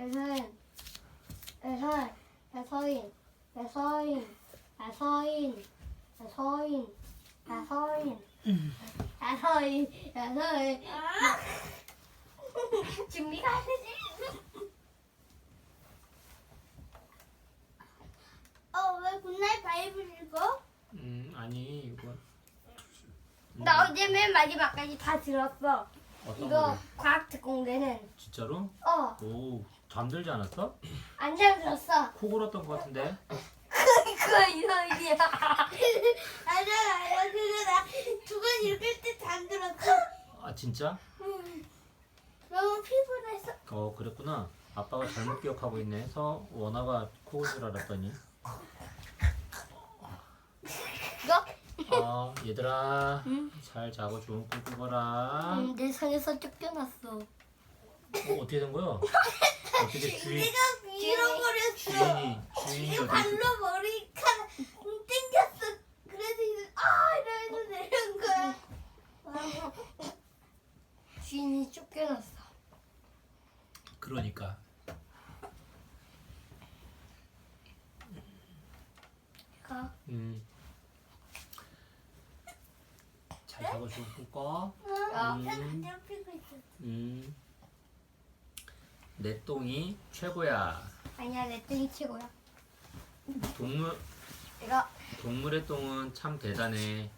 배서인, 배서인, 배서인, 배서인, 배서인, 배서인, 배서인, 배서인, 배서인. 준비가 안 되지? 왜 굿나잇 바이블 읽어? 아니 이거 나 어제 맨 마지막까지 다 들었어. 어떤 이거 거를? 과학 특공대는. 진짜로? 어, 오 잠들지 않았어? 안 잘 들었어. 코 골았던 것 같은데? 그거 이상이야. 아니야 그거 나 두 번 읽을 때 잠들었어. 아 진짜? 너무 피곤했어. 그랬구나. 아빠가 잘못 기억하고 있네. 원아가 코 골 줄 알았더니. 이거? 얘들아 잘 자고 좋은 꿈 꾸거라. 내 손에서 쫓겨났어. 어떻게 된 거야? 어떻게 내가 잃어버렸어. 주인이 이거 어디 발로 머리카락 땡겼어. 그래서 이러면서 내려온 거야. 주인이 쫓겨났어. 그러니까 가. 잘 자고 좋은 꿈 꿔. 그냥 피고 있었어. 내 똥이 최고야. 아니야, 내 똥이 최고야. 이거. 동물의 똥은 참 대단해.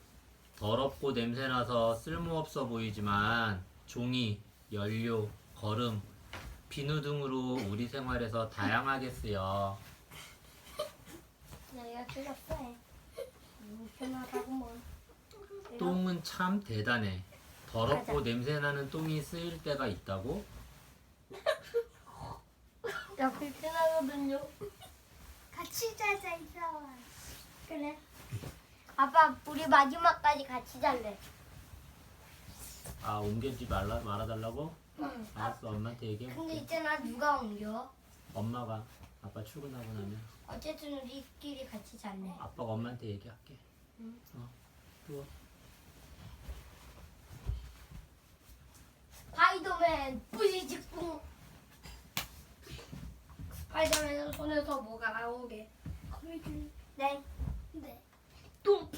더럽고 냄새나서 쓸모없어 보이지만 종이, 연료, 거름, 비누 등으로 우리 생활에서 다양하게 쓰여. 내가 틀렸어. 편하다고 뭐. 똥은 참 대단해. 더럽고 맞아. 냄새나는 똥이 쓰일 때가 있다고? 야, 불편하거든요. 같이 자자 이사와. 그래. 아빠, 우리 마지막까지 같이 잘래. 옮기지 말아달라고? 응. 알았어, 엄마한테 근데 얘기해볼게. 있잖아, 누가 옮겨? 엄마가 아빠 출근하고 나면 어쨌든 우리끼리 같이 잘래. 아빠가 엄마한테 얘기할게. 응. 또 스파이더맨 뿌리직뿡. 스파이더맨 손에서 뭐가 나오게. 네. 네. 똥.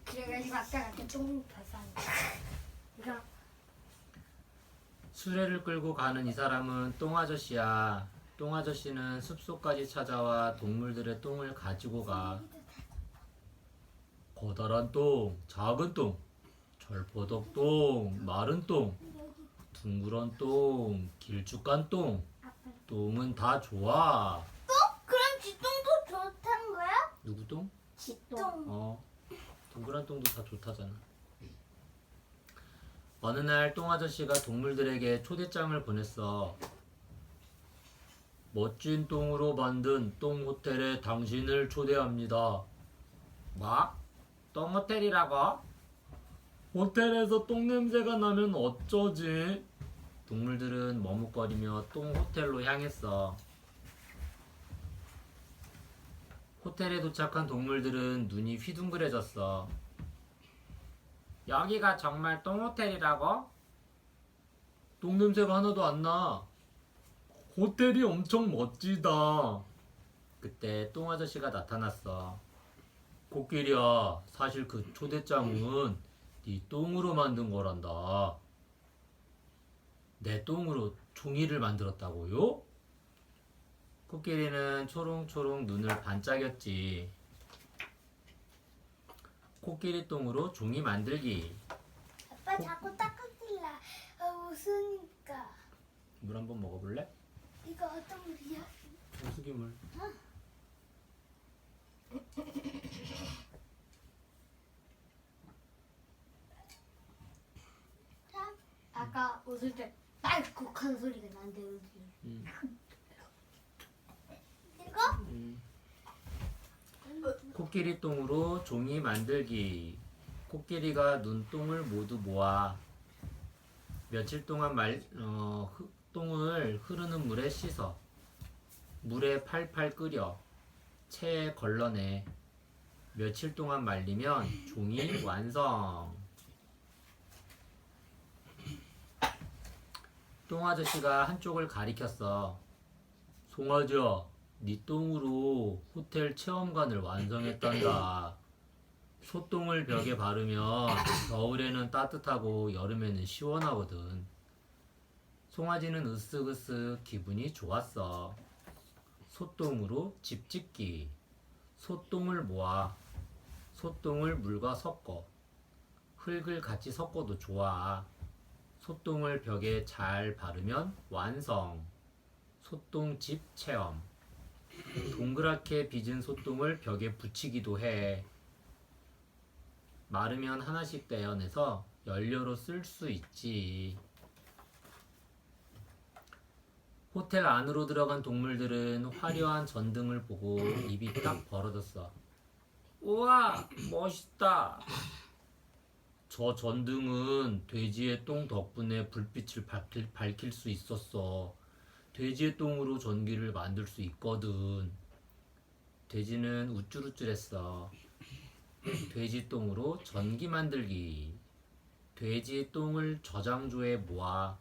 그래가지고 아까 같은 똥 발사한다. 이거. 수레를 끌고 가는 이 사람은 똥 아저씨야. 똥 아저씨는 숲속까지 찾아와 동물들의 똥을 가지고 가. 커다란 똥, 작은 똥, 철포덕 똥, 마른 똥, 둥그런 똥, 길쭉한 똥. 똥은 다 좋아. 그럼 쥐똥도 좋다는 거야? 누구 똥? 똥. 동그란 똥도 다 좋다잖아. 어느 날 똥 아저씨가 동물들에게 초대장을 보냈어. 멋진 똥으로 만든 똥 호텔에 당신을 초대합니다. 뭐? 똥 호텔이라고? 호텔에서 똥 냄새가 나면 어쩌지? 동물들은 머뭇거리며 똥 호텔로 향했어. 호텔에 도착한 동물들은 눈이 휘둥그레졌어. 여기가 정말 똥 호텔이라고? 똥 냄새가 하나도 안 나. 호텔이 엄청 멋지다. 그때 똥 아저씨가 나타났어. 코끼리야, 사실 그 초대장은 네 똥으로 만든 거란다. 내 똥으로 종이를 만들었다고요? 코끼리는 초롱초롱 눈을 반짝였지. 코끼리 똥으로 종이 만들기. 아빠 자꾸 닦아줄라. 웃으니까. 물 한번 먹어볼래? 이거 어떤 물이야? 정수기물. 자, 아까 웃을 때 딸꾹한 소리가 난대. 음. 이거? 코끼리 똥으로 종이 만들기. 코끼리가 눈똥을 모두 모아 며칠 동안 똥을 흐르는 물에 씻어 물에 팔팔 끓여 체에 걸러내 며칠 동안 말리면 종이 완성. 똥아저씨가 한쪽을 가리켰어. 송아지야, 네 똥으로 호텔 체험관을 완성했단다. 소똥을 벽에 바르면 겨울에는 따뜻하고 여름에는 시원하거든. 송아지는 으쓱으쓱 기분이 좋았어. 소똥으로 집 짓기. 소똥을 모아. 소똥을 물과 섞어. 흙을 같이 섞어도 좋아. 소똥을 벽에 잘 바르면 완성. 소똥집 체험. 동그랗게 빚은 소똥을 벽에 붙이기도 해. 마르면 하나씩 떼어내서 연료로 쓸 수 있지. 호텔 안으로 들어간 동물들은 화려한 전등을 보고 입이 딱 벌어졌어. 우와, 멋있다. 저 전등은 돼지의 똥 덕분에 불빛을 밝힐 수 있었어. 돼지의 똥으로 전기를 만들 수 있거든. 돼지는 우쭐우쭐했어. 돼지 똥으로 전기 만들기. 돼지 똥을 저장조에 모아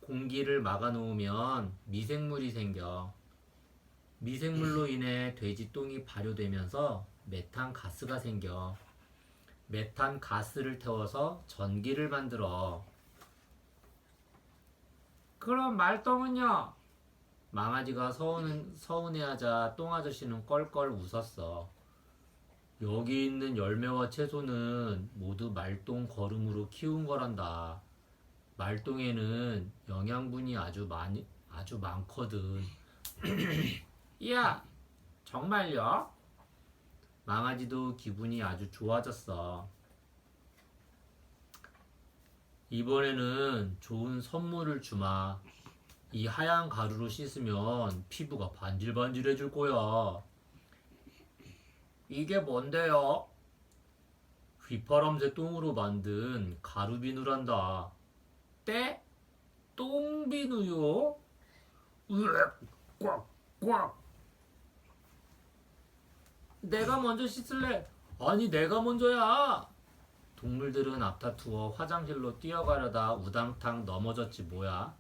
공기를 막아 놓으면 미생물이 생겨. 미생물로 인해 돼지 똥이 발효되면서 메탄 가스가 생겨. 메탄 가스를 태워서 전기를 만들어. 그럼 말똥은요? 망아지가 서운해하자 똥아저씨는 껄껄 웃었어. 여기 있는 열매와 채소는 모두 말똥 거름으로 키운 거란다. 말똥에는 영양분이 아주 많거든. 이야, 정말요? 망아지도 기분이 아주 좋아졌어. 이번에는 좋은 선물을 주마. 이 하얀 가루로 씻으면 피부가 반질반질해질 거야. 이게 뭔데요? 휘파람새 똥으로 만든 가루비누란다. 때? 똥비누요? 으악, 꽉. 내가 먼저 씻을래. 아니, 내가 먼저야. 동물들은 앞다투어 화장실로 뛰어가려다 우당탕 넘어졌지 뭐야.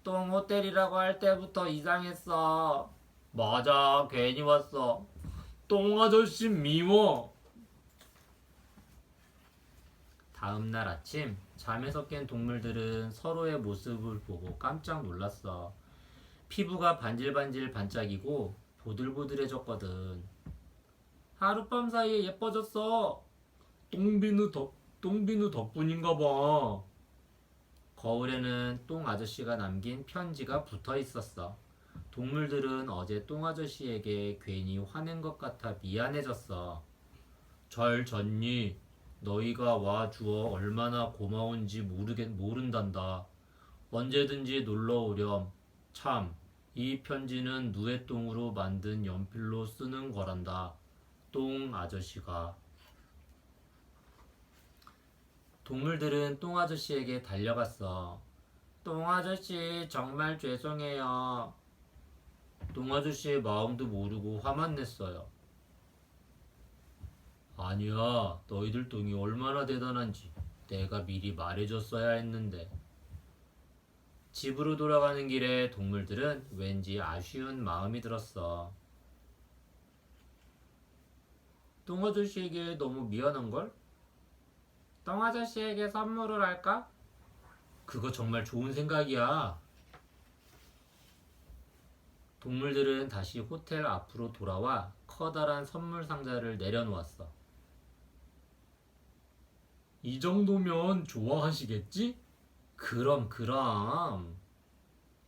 똥 호텔이라고 할 때부터 이상했어. 맞아, 괜히 왔어. 똥 아저씨 미워. 다음날 아침 잠에서 깬 동물들은 서로의 모습을 보고 깜짝 놀랐어. 피부가 반질반질 반짝이고 보들보들해졌거든. 하룻밤 사이에 예뻐졌어. 똥비누 덕분인가 봐. 거울에는 똥 아저씨가 남긴 편지가 붙어 있었어. 동물들은 어제 똥 아저씨에게 괜히 화낸 것 같아 미안해졌어. 잘 잤니? 너희가 와주어 얼마나 고마운지 모른단다. 언제든지 놀러 오렴. 참, 이 편지는 누의 똥으로 만든 연필로 쓰는 거란다. 똥 아저씨가. 동물들은 똥 아저씨에게 달려갔어. 똥 아저씨, 정말 죄송해요. 똥 아저씨의 마음도 모르고 화만 냈어요. 아니야, 너희들 똥이 얼마나 대단한지 내가 미리 말해줬어야 했는데. 집으로 돌아가는 길에 동물들은 왠지 아쉬운 마음이 들었어. 똥 아저씨에게 너무 미안한걸? 똥 아저씨에게 선물을 할까? 그거 정말 좋은 생각이야. 동물들은 다시 호텔 앞으로 돌아와 커다란 선물 상자를 내려놓았어. 이 정도면 좋아하시겠지? 그럼.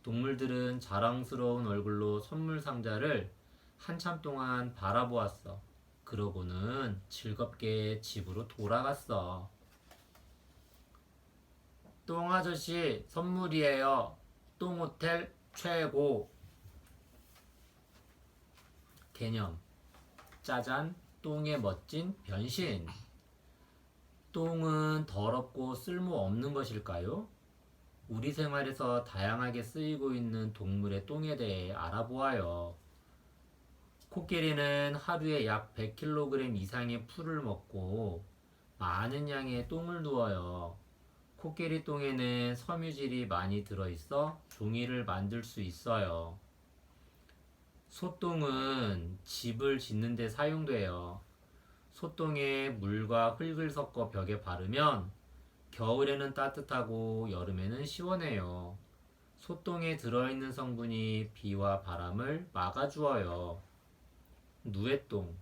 동물들은 자랑스러운 얼굴로 선물 상자를 한참 동안 바라보았어. 그러고는 즐겁게 집으로 돌아갔어. 똥 아저씨, 선물이에요. 똥 호텔 최고. 개념. 짜잔, 똥의 멋진 변신. 똥은 더럽고 쓸모없는 것일까요? 우리 생활에서 다양하게 쓰이고 있는 동물의 똥에 대해 알아보아요. 코끼리는 하루에 약 100kg 이상의 풀을 먹고 많은 양의 똥을 누워요. 코끼리 똥에는 섬유질이 많이 들어있어 종이를 만들 수 있어요. 소똥은 집을 짓는 데 사용돼요. 소똥에 물과 흙을 섞어 벽에 바르면 겨울에는 따뜻하고 여름에는 시원해요. 소똥에 들어있는 성분이 비와 바람을 막아주어요. 누에똥.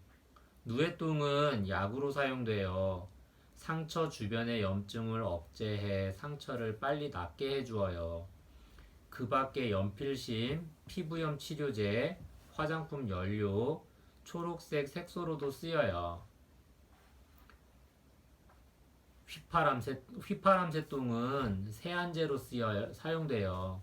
누에똥은 약으로 사용돼요. 상처 주변의 염증을 억제해 상처를 빨리 낫게 해주어요. 그 밖에 연필심, 피부염 치료제, 화장품 연료, 초록색 색소로도 쓰여요. 휘파람새똥은 세안제로 사용돼요.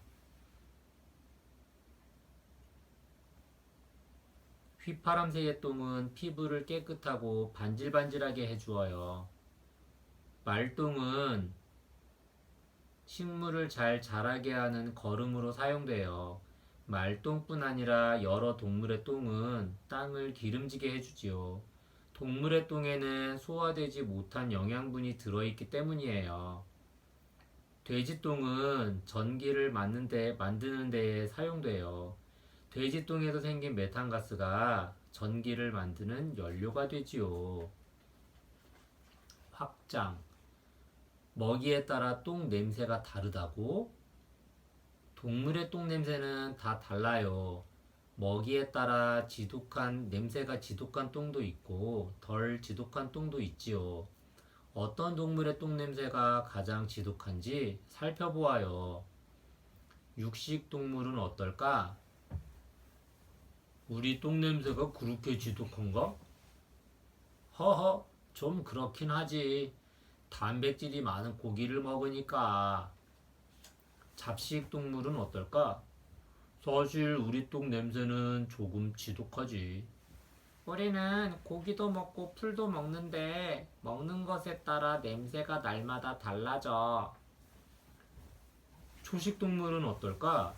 휘파람새의 똥은 피부를 깨끗하고 반질반질하게 해주어요. 말똥은 식물을 잘 자라게 하는 거름으로 사용돼요. 말똥뿐 아니라 여러 동물의 똥은 땅을 기름지게 해주지요. 동물의 똥에는 소화되지 못한 영양분이 들어있기 때문이에요. 돼지똥은 전기를 만드는 데에 사용돼요. 돼지똥에서 생긴 메탄가스가 전기를 만드는 연료가 되지요. 확장. 먹이에 따라 똥 냄새가 다르다고? 동물의 똥 냄새는 다 달라요. 먹이에 따라 냄새가 지독한 똥도 있고 덜 지독한 똥도 있지요. 어떤 동물의 똥 냄새가 가장 지독한지 살펴보아요. 육식 동물은 어떨까? 우리 똥 냄새가 그렇게 지독한가? 허허, 좀 그렇긴 하지. 단백질이 많은 고기를 먹으니까. 잡식 동물은 어떨까? 사실 우리 똥 냄새는 조금 지독하지. 우리는 고기도 먹고 풀도 먹는데 먹는 것에 따라 냄새가 날마다 달라져. 초식 동물은 어떨까?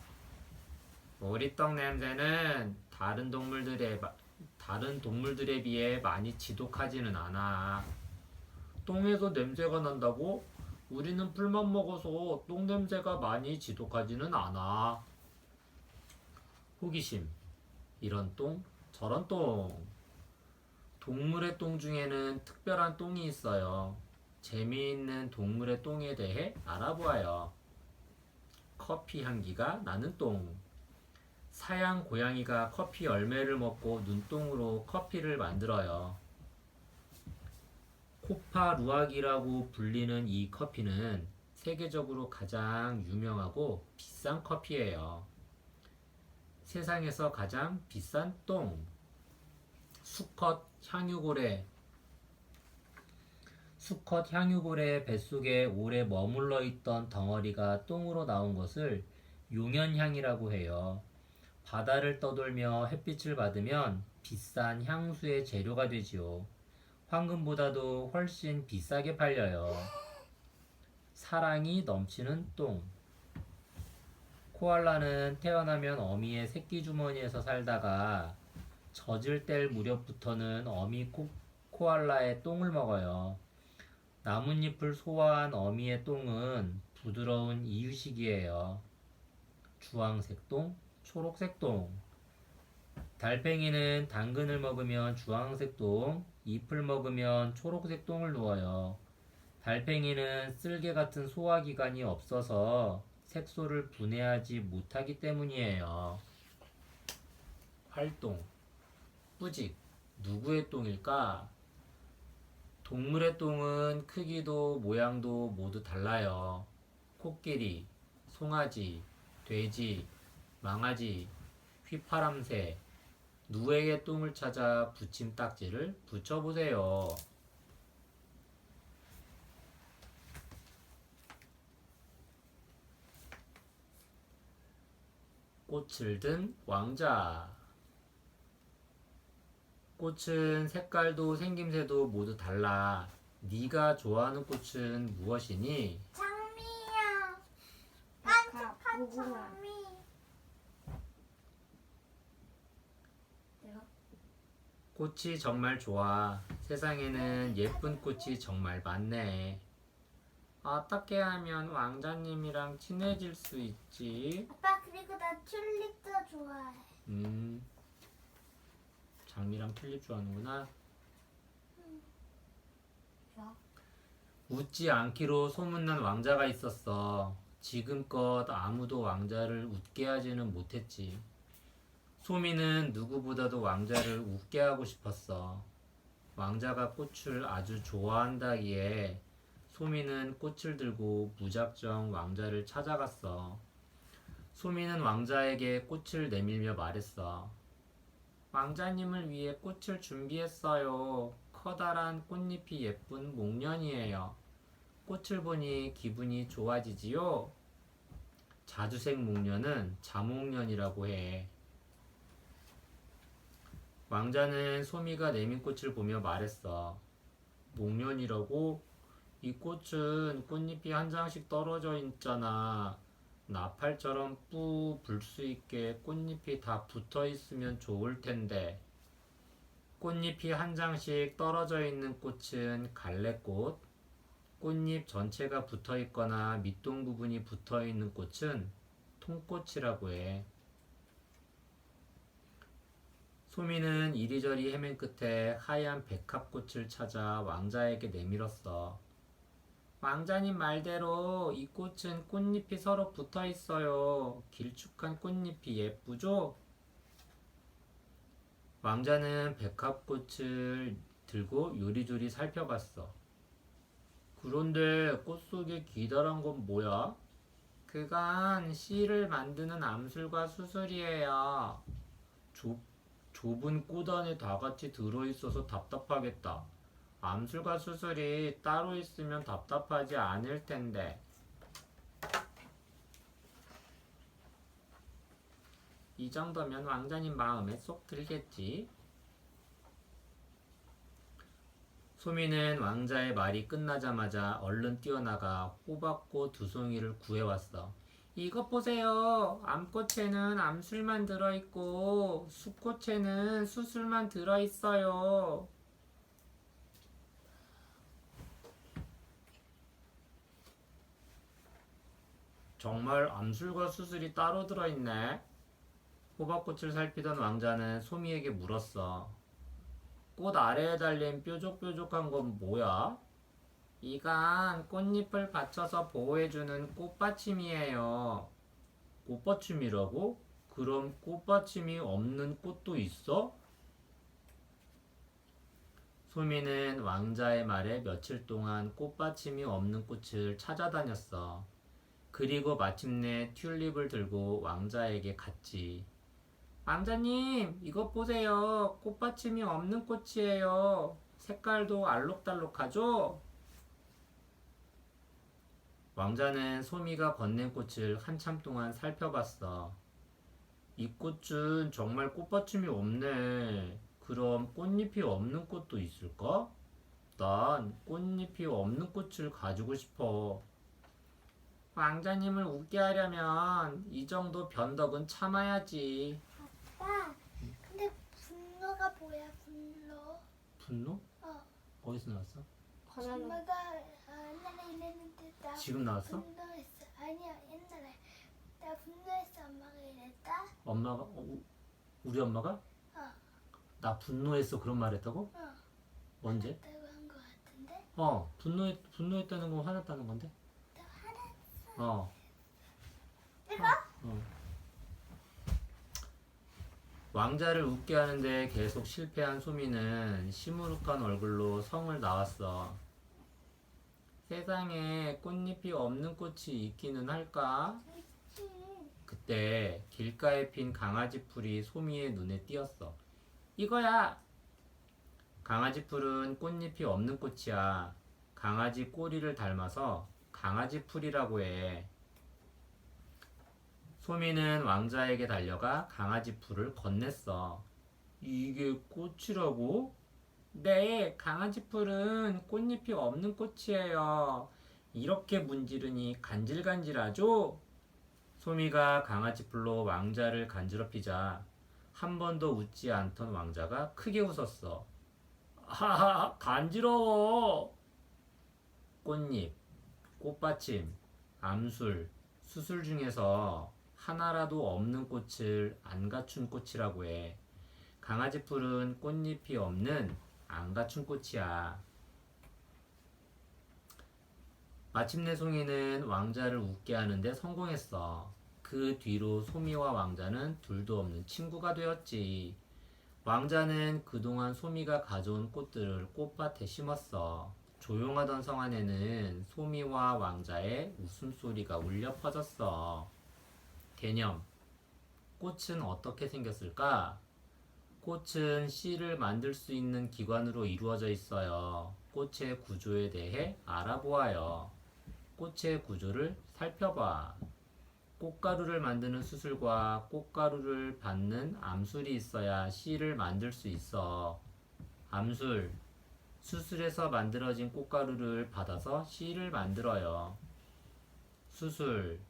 우리 똥 냄새는 다른 동물들에 비해 많이 지독하지는 않아. 똥에서 냄새가 난다고? 우리는 풀만 먹어서 똥 냄새가 많이 지독하지는 않아. 호기심. 이런 똥, 저런 똥. 동물의 똥 중에는 특별한 똥이 있어요. 재미있는 동물의 똥에 대해 알아보아요. 커피 향기가 나는 똥. 사양 고양이가 커피 열매를 먹고 눈동으로 커피를 만들어요. 코파루악이라고 불리는 이 커피는 세계적으로 가장 유명하고 비싼 커피예요. 세상에서 가장 비싼 똥. 수컷 향유고래 뱃속에 오래 머물러 있던 덩어리가 똥으로 나온 것을 용연향이라고 해요. 바다를 떠돌며 햇빛을 받으면 비싼 향수의 재료가 되지요. 황금보다도 훨씬 비싸게 팔려요. 사랑이 넘치는 똥. 코알라는 태어나면 어미의 새끼 주머니에서 살다가 젖을 뗄 무렵부터는 어미 코알라의 똥을 먹어요. 나뭇잎을 소화한 어미의 똥은 부드러운 이유식이에요. 주황색 똥, 초록색 똥. 달팽이는 당근을 먹으면 주황색 똥, 잎을 먹으면 초록색 똥을 누워요. 달팽이는 쓸개 같은 소화기관이 없어서 색소를 분해하지 못하기 때문이에요. 활동. 뿌직. 누구의 똥일까? 동물의 똥은 크기도 모양도 모두 달라요. 코끼리, 송아지, 돼지, 망아지, 휘파람새, 누에의 똥을 찾아 붙임딱지를 붙여보세요. 꽃을 든 왕자. 꽃은 색깔도 생김새도 모두 달라. 네가 좋아하는 꽃은 무엇이니? 장미야. 아까 반짝한 무궁화. 장미. 내가 꽃이 정말 좋아. 세상에는 예쁜 꽃이 정말 많네. 어떻게 하면 왕자님이랑 친해질 수 있지? 아빠 그리고 나 튤립도 좋아해. 장미랑 튤립 좋아하는구나. 좋아. 웃지 않기로 소문난 왕자가 있었어. 지금껏 아무도 왕자를 웃게 하지는 못했지. 소미는 누구보다도 왕자를 웃게 하고 싶었어. 왕자가 꽃을 아주 좋아한다기에 소미는 꽃을 들고 무작정 왕자를 찾아갔어. 소미는 왕자에게 꽃을 내밀며 말했어. 왕자님을 위해 꽃을 준비했어요. 커다란 꽃잎이 예쁜 목련이에요. 꽃을 보니 기분이 좋아지지요? 자주색 목련은 자목련이라고 해. 왕자는 소미가 내민 꽃을 보며 말했어. 목련이라고? 이 꽃은 꽃잎이 한 장씩 떨어져 있잖아. 나팔처럼 뿌 불 수 있게 꽃잎이 다 붙어 있으면 좋을 텐데. 꽃잎이 한 장씩 떨어져 있는 꽃은 갈래꽃, 꽃잎 전체가 붙어 있거나 밑동 부분이 붙어 있는 꽃은 통꽃이라고 해. 소미는 이리저리 헤맨 끝에 하얀 백합꽃을 찾아 왕자에게 내밀었어. 왕자님 말대로 이 꽃은 꽃잎이 서로 붙어 있어요. 길쭉한 꽃잎이 예쁘죠? 왕자는 백합꽃을 들고 요리조리 살펴봤어. 그런데 꽃 속에 기다란 건 뭐야? 그건 씨를 만드는 암술과 수술이에요. 좁은 꽃 안에 다 같이 들어있어서 답답하겠다. 암술과 수술이 따로 있으면 답답하지 않을 텐데. 이 정도면 왕자님 마음에 쏙 들겠지? 소미는 왕자의 말이 끝나자마자 얼른 뛰어나가 호박꽃 2송이를 구해왔어. 이것 보세요. 암꽃에는 암술만 들어있고 수꽃에는 수술만 들어있어요. 정말 암술과 수술이 따로 들어있네. 호박꽃을 살피던 왕자는 소미에게 물었어. 꽃 아래에 달린 뾰족뾰족한 건 뭐야? 이건 꽃잎을 받쳐서 보호해주는 꽃받침이에요. 꽃받침이라고? 그럼 꽃받침이 없는 꽃도 있어? 소미는 왕자의 말에 며칠 동안 꽃받침이 없는 꽃을 찾아다녔어. 그리고 마침내 튤립을 들고 왕자에게 갔지. 왕자님, 이것 보세요. 꽃받침이 없는 꽃이에요. 색깔도 알록달록하죠? 왕자는 소미가 건넨 꽃을 한참 동안 살펴봤어. 이 꽃은 정말 꽃받침이 없네. 그럼 꽃잎이 없는 꽃도 있을까? 난 꽃잎이 없는 꽃을 가지고 싶어. 왕자님을 웃게 하려면 이 정도 변덕은 참아야지. 아빠, 근데 분노가 뭐야, 분노? 분노? 어, 어디서 나왔어? 바나나. 엄마가 옛날에 이랬는데 나 지금 나왔어? 분노했어. 아니야, 옛날에 나 분노했어. 엄마가 이랬다. 엄마가 우리 엄마가 어, 나 분노했어 그런 말 했다고? 어. 언제? 그랬다고 한 거 같은데. 분노했다는 건 화났다는 건데? 나 화났어. 어. 내가? 어. 왕자를 웃게 하는데 계속 실패한 소미는 시무룩한 얼굴로 성을 나왔어. 세상에 꽃잎이 없는 꽃이 있기는 할까? 그치. 그때 길가에 핀 강아지 풀이 소미의 눈에 띄었어. 이거야! 강아지 풀은 꽃잎이 없는 꽃이야. 강아지 꼬리를 닮아서 강아지 풀이라고 해. 소미는 왕자에게 달려가 강아지 풀을 건넸어. 이게 꽃이라고? 네, 강아지 풀은 꽃잎이 없는 꽃이에요. 이렇게 문지르니 간질간질하죠? 소미가 강아지 풀로 왕자를 간지럽히자 한 번도 웃지 않던 왕자가 크게 웃었어. 하하, 간지러워. 꽃잎, 꽃받침, 암술, 수술 중에서 하나라도 없는 꽃을 안 갖춘 꽃이라고 해. 강아지 풀은 꽃잎이 없는 안 갖춘 꽃이야. 마침내 송이는 왕자를 웃게 하는데 성공했어. 그 뒤로 소미와 왕자는 둘도 없는 친구가 되었지. 왕자는 그동안 소미가 가져온 꽃들을 꽃밭에 심었어. 조용하던 성 안에는 소미와 왕자의 웃음소리가 울려 퍼졌어. 개념. 꽃은 어떻게 생겼을까? 꽃은 씨를 만들 수 있는 기관으로 이루어져 있어요. 꽃의 구조에 대해 알아보아요. 꽃의 구조를 살펴봐. 꽃가루를 만드는 수술과 꽃가루를 받는 암술이 있어야 씨를 만들 수 있어. 암술. 수술에서 만들어진 꽃가루를 받아서 씨를 만들어요. 수술.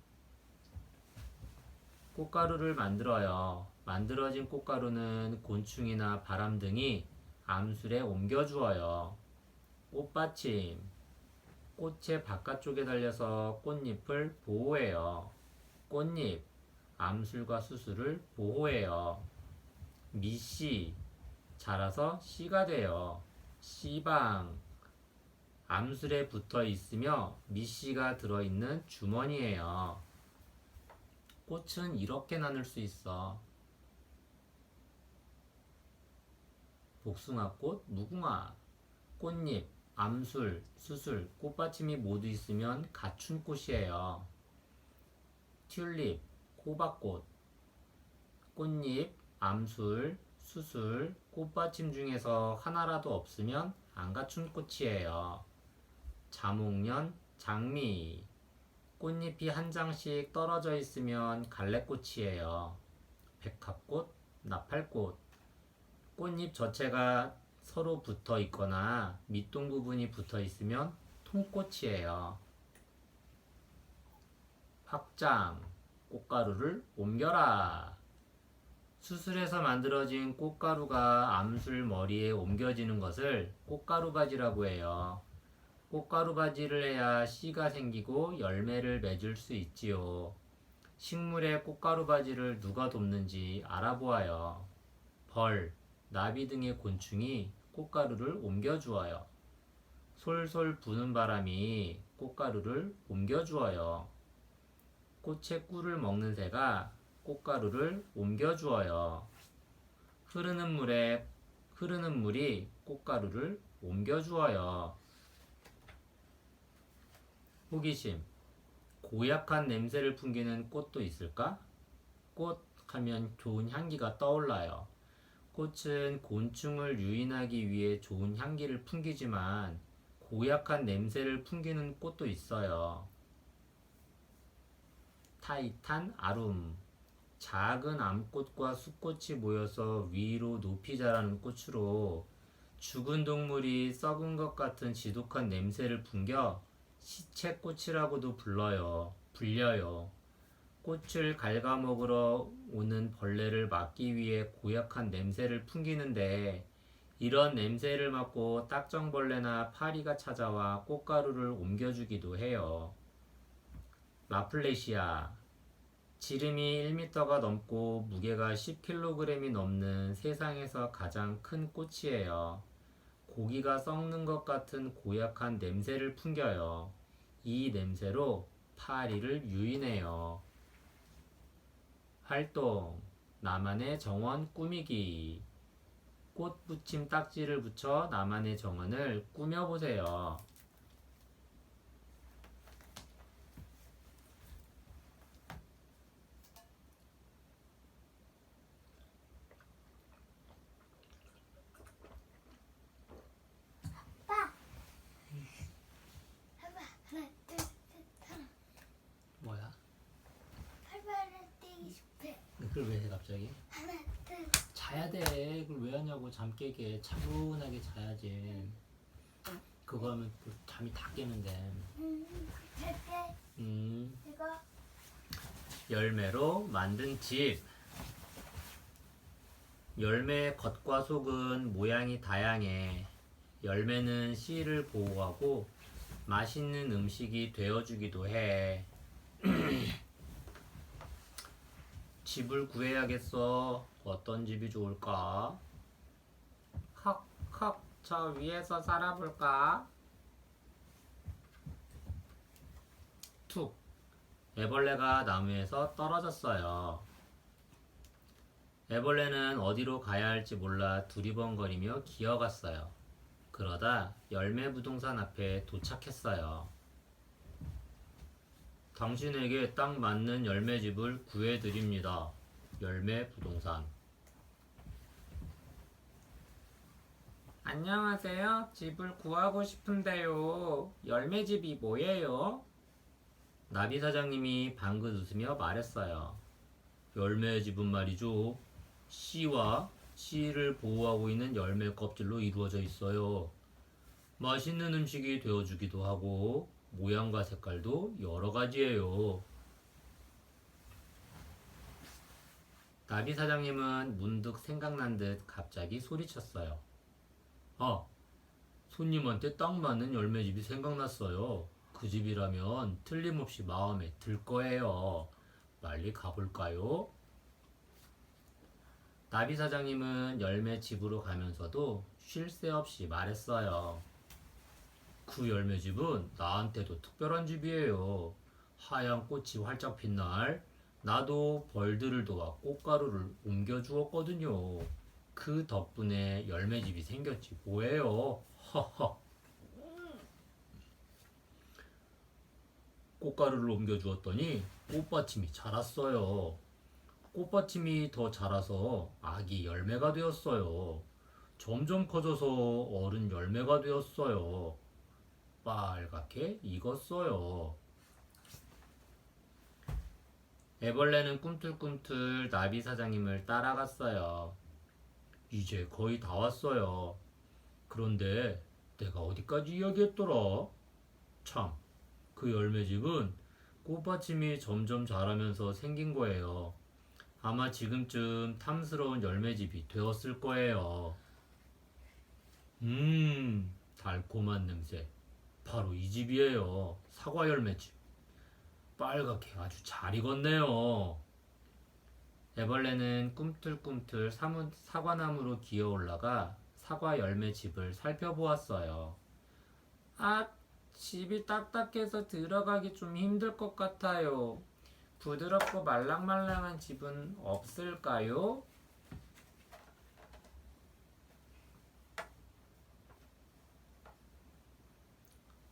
꽃가루를 만들어요. 만들어진 꽃가루는 곤충이나 바람 등이 암술에 옮겨주어요. 꽃받침. 꽃의 바깥쪽에 달려서 꽃잎을 보호해요. 꽃잎. 암술과 수술을 보호해요. 미씨. 자라서 씨가 돼요. 씨방. 암술에 붙어 있으며 미씨가 들어있는 주머니예요. 꽃은 이렇게 나눌 수 있어. 복숭아꽃, 무궁화. 꽃잎, 암술, 수술, 꽃받침이 모두 있으면 갖춘 꽃이에요. 튤립, 호박꽃. 꽃잎, 암술, 수술, 꽃받침 중에서 하나라도 없으면 안 갖춘 꽃이에요. 자목련, 장미. 꽃잎이 한 장씩 떨어져 있으면 갈래꽃이에요. 백합꽃, 나팔꽃. 꽃잎 전체가 서로 붙어 있거나 밑동 부분이 붙어 있으면 통꽃이에요. 확장. 꽃가루를 옮겨라. 수술해서 만들어진 꽃가루가 암술 머리에 옮겨지는 것을 꽃가루바지라고 해요. 꽃가루바지를 해야 씨가 생기고 열매를 맺을 수 있지요. 식물의 꽃가루바지를 누가 돕는지 알아보아요. 벌, 나비 등의 곤충이 꽃가루를 옮겨주어요. 솔솔 부는 바람이 꽃가루를 옮겨주어요. 꽃의 꿀을 먹는 새가 꽃가루를 옮겨주어요. 흐르는 물이 꽃가루를 옮겨주어요. 호기심. 고약한 냄새를 풍기는 꽃도 있을까? 꽃 하면 좋은 향기가 떠올라요. 꽃은 곤충을 유인하기 위해 좋은 향기를 풍기지만 고약한 냄새를 풍기는 꽃도 있어요. 타이탄 아룸. 작은 암꽃과 수꽃이 모여서 위로 높이 자라는 꽃으로 죽은 동물이 썩은 것 같은 지독한 냄새를 풍겨 시체꽃이라고도 불려요. 꽃을 갉아먹으러 오는 벌레를 막기 위해 고약한 냄새를 풍기는데 이런 냄새를 맡고 딱정벌레나 파리가 찾아와 꽃가루를 옮겨주기도 해요. 라플레시아. 지름이 1m가 넘고 무게가 10kg이 넘는 세상에서 가장 큰 꽃이에요. 고기가 썩는 것 같은 고약한 냄새를 풍겨요. 이 냄새로 파리를 유인해요. 활동. 나만의 정원 꾸미기. 꽃 붙임 딱지를 붙여 나만의 정원을 꾸며보세요. 아빠. 해봐. 하나, 둘, 셋, 하나. 뭐야? 팔팔을 뛰기 싶어. 그걸 왜 해 갑자기? 하나, 둘. 자야 돼. 그걸 왜 하냐고. 잠 깨게. 차분하게 자야지. 그거 하면 또 잠이 다 깨는데. 갈게. 이거. 열매로 만든 집. 열매의 겉과 속은 모양이 다양해. 열매는 씨를 보호하고 맛있는 음식이 되어주기도 해. 집을 구해야겠어. 어떤 집이 좋을까? 헉헉, 저 위에서 살아볼까? 툭, 애벌레가 나무에서 떨어졌어요. 애벌레는 어디로 가야 할지 몰라 두리번거리며 기어갔어요. 그러다 열매 부동산 앞에 도착했어요. 당신에게 딱 맞는 열매집을 구해드립니다. 열매 부동산. 안녕하세요. 집을 구하고 싶은데요. 열매집이 뭐예요? 나비 사장님이 방긋 웃으며 말했어요. 열매집은 말이죠. 씨와 씨를 보호하고 있는 열매 껍질로 이루어져 있어요. 맛있는 음식이 되어주기도 하고 모양과 색깔도 여러 가지예요. 나비 사장님은 문득 생각난 듯 갑자기 소리쳤어요. 아, 손님한테 딱 맞는 열매집이 생각났어요. 그 집이라면 틀림없이 마음에 들 거예요. 빨리 가볼까요? 나비 사장님은 열매집으로 가면서도 쉴 새 없이 말했어요. 그 열매집은 나한테도 특별한 집이에요. 하얀 꽃이 활짝 핀 날, 나도 벌들을 도와 꽃가루를 옮겨주었거든요. 그 덕분에 열매집이 생겼지 뭐예요. 허허. 꽃가루를 옮겨주었더니 꽃받침이 자랐어요. 꽃받침이 더 자라서 아기 열매가 되었어요. 점점 커져서 어른 열매가 되었어요. 빨갛게 익었어요. 애벌레는 꿈틀꿈틀 나비 사장님을 따라갔어요. 이제 거의 다 왔어요. 그런데 내가 어디까지 이야기했더라? 참, 그 열매집은 꽃받침이 점점 자라면서 생긴 거예요. 아마 지금쯤 탐스러운 열매집이 되었을 거예요. 달콤한 냄새. 바로 이 집이에요. 사과 열매집. 빨갛게 아주 잘 익었네요. 애벌레는 꿈틀꿈틀 사과나무로 기어 올라가 사과 열매집을 살펴보았어요. 아, 집이 딱딱해서 들어가기 좀 힘들 것 같아요. 부드럽고 말랑말랑한 집은 없을까요?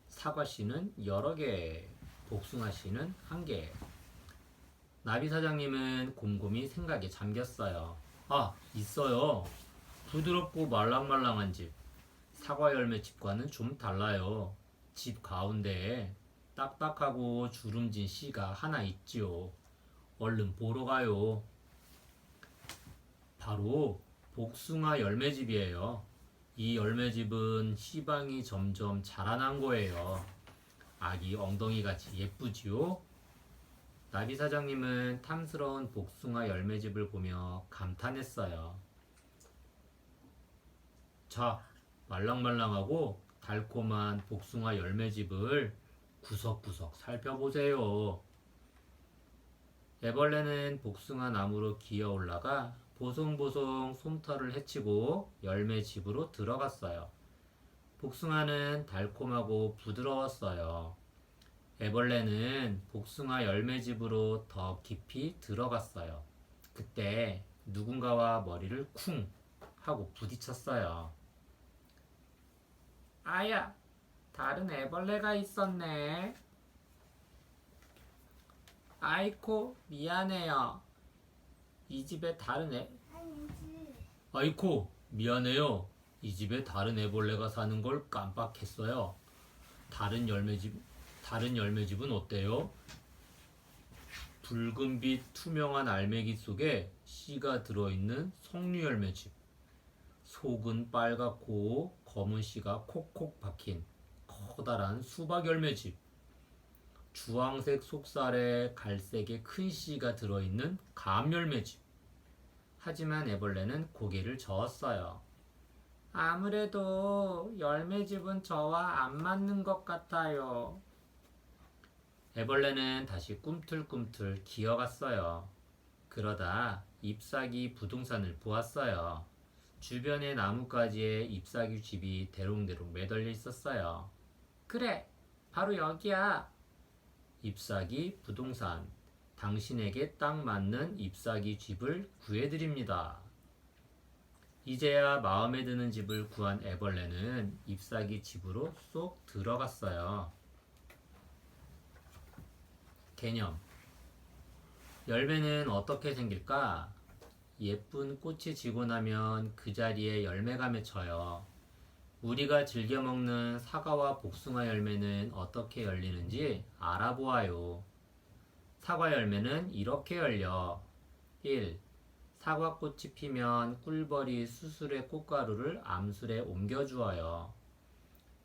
사과씨는 여러 개, 복숭아씨는 한 개. 나비 사장님은 곰곰이 생각에 잠겼어요. 아, 있어요. 부드럽고 말랑말랑한 집. 사과 열매 집과는 좀 달라요. 집 가운데에 딱딱하고 주름진 씨가 하나 있지요. 얼른 보러 가요. 바로 복숭아 열매집이에요. 이 열매집은 씨방이 점점 자라난 거예요. 아기 엉덩이같이 예쁘지요? 나비 사장님은 탐스러운 복숭아 열매집을 보며 감탄했어요. 자, 말랑말랑하고 달콤한 복숭아 열매집을 구석구석 살펴보세요. 애벌레는 복숭아 나무로 기어 올라가 보송보송 솜털을 헤치고 열매집으로 들어갔어요. 복숭아는 달콤하고 부드러웠어요. 애벌레는 복숭아 열매집으로 더 깊이 들어갔어요. 그때 누군가와 머리를 쿵 하고 부딪혔어요. 아야, 다른 애벌레가 있었네. 아이코, 미안해요. 이 집에 다른 아니지. 아이코, 미안해요. 이 집에 다른 애벌레가 사는 걸 깜빡했어요. 다른 열매집은 어때요? 붉은빛 투명한 알맹이 속에 씨가 들어있는 석류 열매집. 속은 빨갛고 검은 씨가 콕콕 박힌 커다란 수박 열매집. 주황색 속살에 갈색의 큰 씨가 들어있는 감 열매집. 하지만 애벌레는 고개를 저었어요. 아무래도 열매집은 저와 안 맞는 것 같아요. 애벌레는 다시 꿈틀꿈틀 기어갔어요. 그러다 잎사귀 부동산을 보았어요. 주변의 나뭇가지에 잎사귀 집이 대롱대롱 매달려 있었어요. 그래, 바로 여기야. 잎사귀 부동산. 당신에게 딱 맞는 잎사귀 집을 구해드립니다. 이제야 마음에 드는 집을 구한 애벌레는 잎사귀 집으로 쏙 들어갔어요. 개념. 열매는 어떻게 생길까? 예쁜 꽃이 지고 나면 그 자리에 열매가 맺혀요. 우리가 즐겨 먹는 사과와 복숭아 열매는 어떻게 열리는지 알아보아요. 사과 열매는 이렇게 열려. 1. 사과꽃이 피면 꿀벌이 수술의 꽃가루를 암술에 옮겨주어요.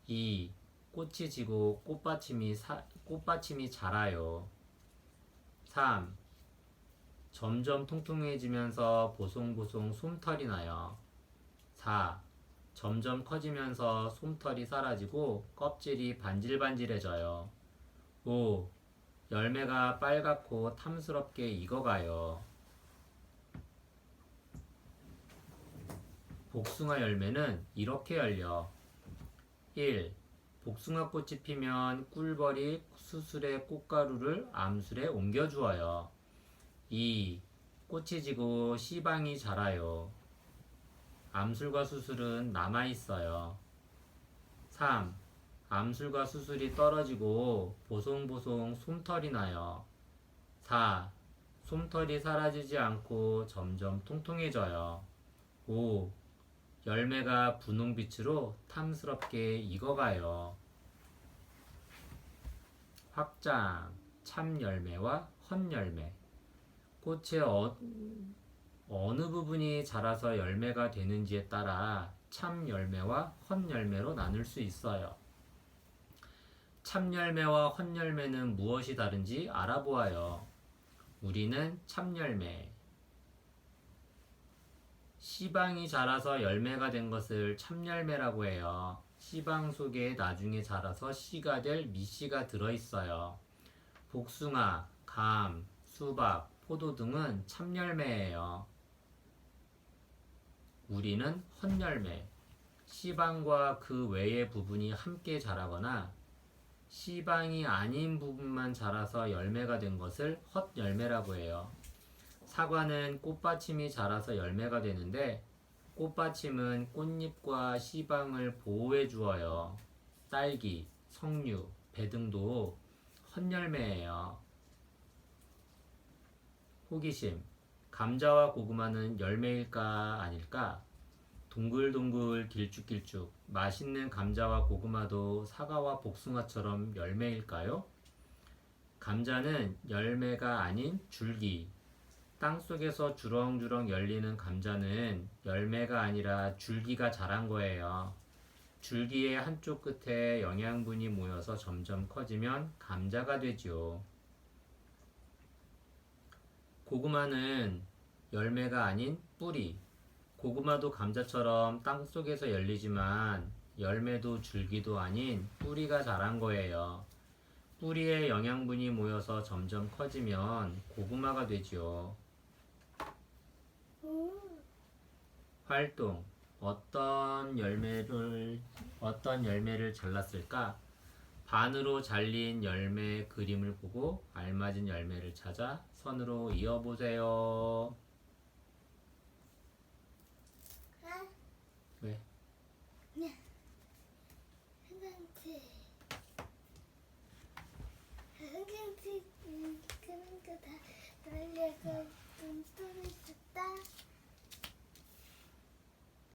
2. 꽃이 지고 꽃받침이 자라요. 3. 점점 통통해지면서 보송보송 솜털이 나요. 4. 점점 커지면서 솜털이 사라지고 껍질이 반질반질해져요. 5. 열매가 빨갛고 탐스럽게 익어가요. 복숭아 열매는 이렇게 열려. 1. 복숭아꽃이 피면 꿀벌이 수술의 꽃가루를 암술에 옮겨주어요. 2. 꽃이 지고 씨방이 자라요. 암술과 수술은 남아있어요. 3. 암술과 수술이 떨어지고 보송보송 솜털이 나요. 4. 솜털이 사라지지 않고 점점 통통해져요. 5. 열매가 분홍빛으로 탐스럽게 익어가요. 확장, 참열매와 헛열매. 꽃의 어느 부분이 자라서 열매가 되는지에 따라 참열매와 헛열매로 나눌 수 있어요. 참열매와 헛열매는 무엇이 다른지 알아보아요. 우리는 참열매. 씨방이 자라서 열매가 된 것을 참열매라고 해요. 씨방 속에 나중에 자라서 씨가 될 밑씨가 들어있어요. 복숭아, 감, 수박, 포도 등은 참열매예요. 우리는 헛열매. 씨방과 그 외의 부분이 함께 자라거나 씨방이 아닌 부분만 자라서 열매가 된 것을 헛열매라고 해요. 사과는 꽃받침이 자라서 열매가 되는데 꽃받침은 꽃잎과 씨방을 보호해 주어요. 딸기, 석류, 배 등도 헛열매예요. 호기심. 감자와 고구마는 열매일까 아닐까? 동글동글 길쭉길쭉 맛있는 감자와 고구마도 사과와 복숭아처럼 열매일까요? 감자는 열매가 아닌 줄기. 땅속에서 주렁주렁 열리는 감자는 열매가 아니라 줄기가 자란 거예요. 줄기의 한쪽 끝에 영양분이 모여서 점점 커지면 감자가 되지요. 고구마는 열매가 아닌 뿌리. 고구마도 감자처럼 땅속에서 열리지만 열매도 줄기도 아닌 뿌리가 자란 거예요. 뿌리에 영양분이 모여서 점점 커지면 고구마가 되지요. 활동. 어떤 열매를 잘랐을까? 반으로 잘린 열매 그림을 보고 알맞은 열매를 찾아 선으로 이어보세요. 왜? 항상치 그런 거다 날려가 좀